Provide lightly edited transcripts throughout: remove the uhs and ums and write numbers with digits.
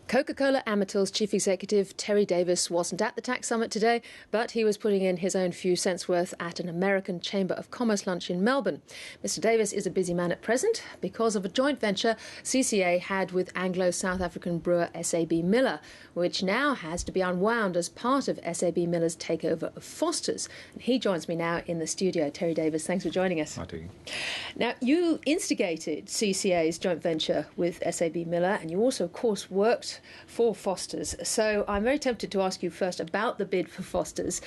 Coca-Cola Amatil's chief executive, Terry Davis, wasn't at the tax summit today, but he was putting in his own few cents worth at an American Chamber of Commerce lunch in Melbourne. Mr. Davis is a busy man at present because of a joint venture CCA had with Anglo-South African brewer SAB Miller, which now has to be unwound as part of SAB Miller's takeover of Foster's. And he joins me now in the studio. Terry Davis, thanks for joining us. Hi, Tiggy. Now, you instigated CCA's joint venture with SAB Miller, and you also, of course, worked for Foster's. So I'm very tempted to ask you first about the bid for Foster's.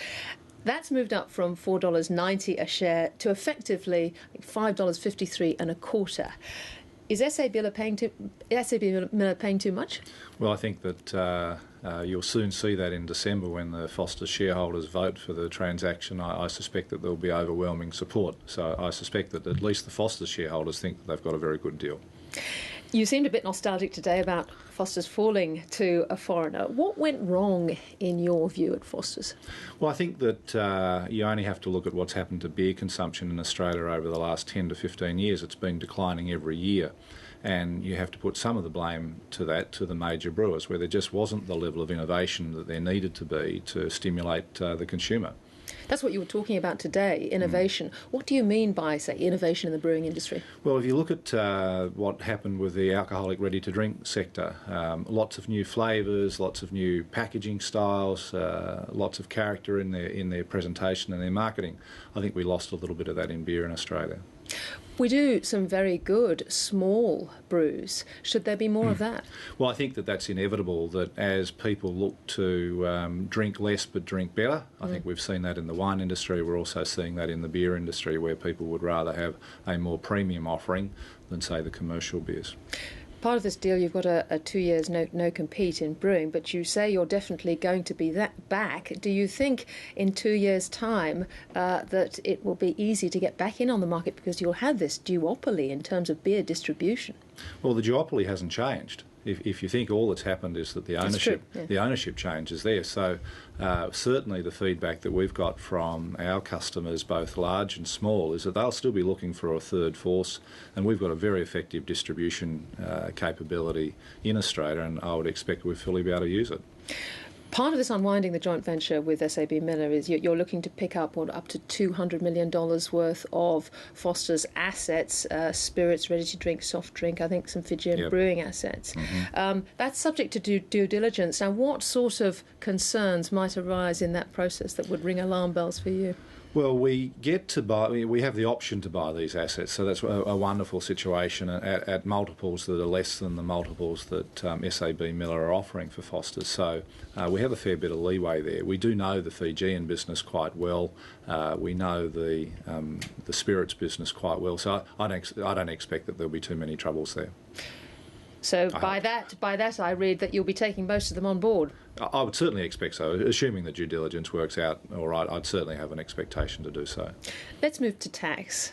That's moved up from $4.90 a share to effectively $5.53 and a quarter. Is SAB Miller paying too much? Well, I think that you'll soon see that in December when the Foster's shareholders vote for the transaction. I suspect that there will be overwhelming support. So I suspect that at least the Foster's shareholders think that they've got a very good deal. You seemed a bit nostalgic today about Foster's falling to a foreigner. What went wrong in your view at Foster's? Well, I think that you only have to look at what's happened to beer consumption in Australia over the last 10 to 15 years. It's been declining every year. And you have to put some of the blame to that to the major brewers, where there just wasn't the level of innovation that there needed to be to stimulate the consumer. That's what you were talking about today, innovation. What do you mean by, say, innovation in the brewing industry? Well, if you look at what happened with the alcoholic ready-to-drink sector, lots of new flavours, lots of new packaging styles, lots of character in their presentation and their marketing. I think we lost a little bit of that in beer in Australia. We do some very good small brews. Should there be more of that? Well, I think that that's inevitable, that as people look to drink less but drink better, I think we've seen that in the wine industry. We're also seeing that in the beer industry, where people would rather have a more premium offering than, say, the commercial beers. Part of this deal, you've got a 2 years no compete in brewing, but you say you're definitely going to be that back. Do you think in 2 years' time that it will be easy to get back in on the market because you'll have this duopoly in terms of beer distribution? Well, the duopoly hasn't changed. If you think all that's happened is that the ownership change is there. So certainly the feedback that we've got from our customers, both large and small, is that they'll still be looking for a third force, and we've got a very effective distribution capability in Australia, and I would expect we'll fully be able to use it. Part of this unwinding the joint venture with SAB Miller is you're looking to pick up up to $200 million worth of Foster's assets, spirits, ready-to-drink, soft drink, I think some Fijian brewing assets. That's subject to due diligence. Now, what sort of concerns might arise in that process that would ring alarm bells for you? Well, we have the option to buy these assets, so that's a wonderful situation at multiples that are less than the multiples that SAB Miller are offering for Foster's. So we have a fair bit of leeway there. We do know the Fijian business quite well. We know the spirits business quite well. So I don't expect that there'll be too many troubles there. So by that I read that you'll be taking most of them on board. I would certainly expect so. Assuming the due diligence works out all right, I'd certainly have an expectation to do so. Let's move to tax.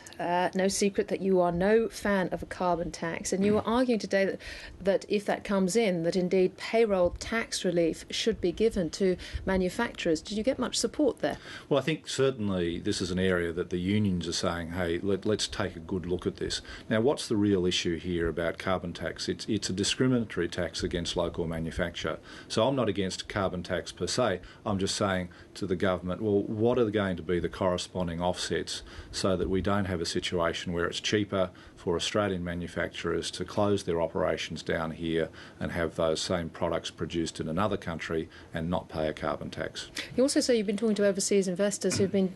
No secret that you are no fan of a carbon tax, and you were arguing today that if that comes in, that indeed payroll tax relief should be given to manufacturers. Did you get much support there? Well, I think certainly this is an area that the unions are saying, hey, let's take a good look at this. Now, what's the real issue here about carbon tax? It's a discriminatory tax against local manufacture. So I'm not against carbon tax per se. I'm just saying to the government, well, what are going to be the corresponding offsets so that we don't have a situation where it's cheaper for Australian manufacturers to close their operations down here and have those same products produced in another country and not pay a carbon tax. You also say you've been talking to overseas investors who've been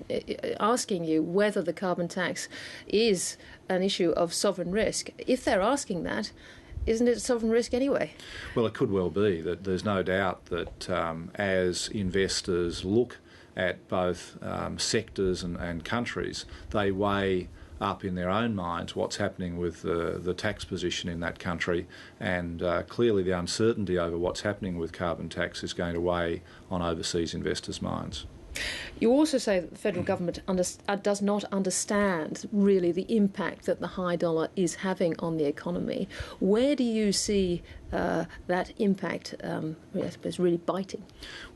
asking you whether the carbon tax is an issue of sovereign risk. If they're asking that, isn't it a sovereign risk anyway? Well, it could well be. That there's no doubt that as investors look at both sectors and countries, they weigh up in their own minds what's happening with the tax position in that country, and clearly the uncertainty over what's happening with carbon tax is going to weigh on overseas investors' minds. You also say that the federal government does not understand really the impact that the high dollar is having on the economy. Where do you see that impact is really biting?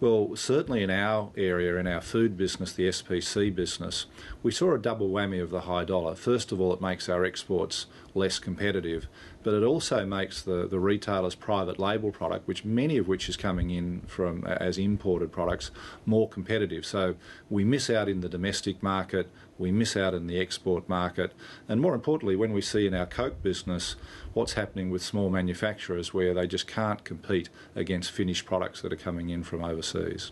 Well, certainly in our area, in our food business, the SPC business, we saw a double whammy of the high dollar. First of all, it makes our exports less competitive, but it also makes the retailer's private label product, which many of which is coming in from as imported products, more competitive. So we miss out in the domestic market, we miss out in the export market, and more importantly, when we see in our Coke business what's happening with small manufacturers where they just can't compete against finished products that are coming in from overseas.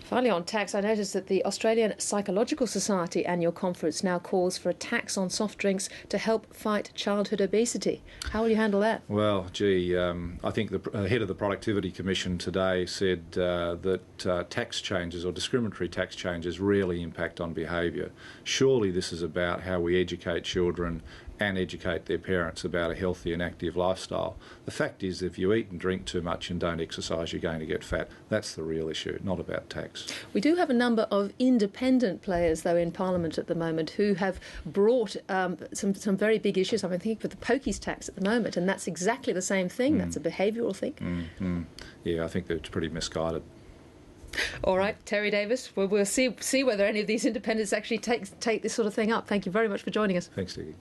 Finally, on tax, I noticed that the Australian Psychological Society annual conference now calls for a tax on soft drinks to help fight childhood obesity. How will you handle that? Well, I think the head of the Productivity Commission today said that tax changes or discriminatory tax changes really impact on behaviour. Surely this is about how we educate children and educate their parents about a healthy and active lifestyle. The fact is, if you eat and drink too much and don't exercise, you're going to get fat. That's the real issue, not about tax. We do have a number of independent players, though, in Parliament at the moment who have brought some very big issues. I mean, think of the pokies tax at the moment, and that's exactly the same thing. That's a behavioural thing. Yeah, I think that's pretty misguided. All right, Terry Davis, we'll see whether any of these independents actually take this sort of thing up. Thank you very much for joining us. Thanks, Dickie.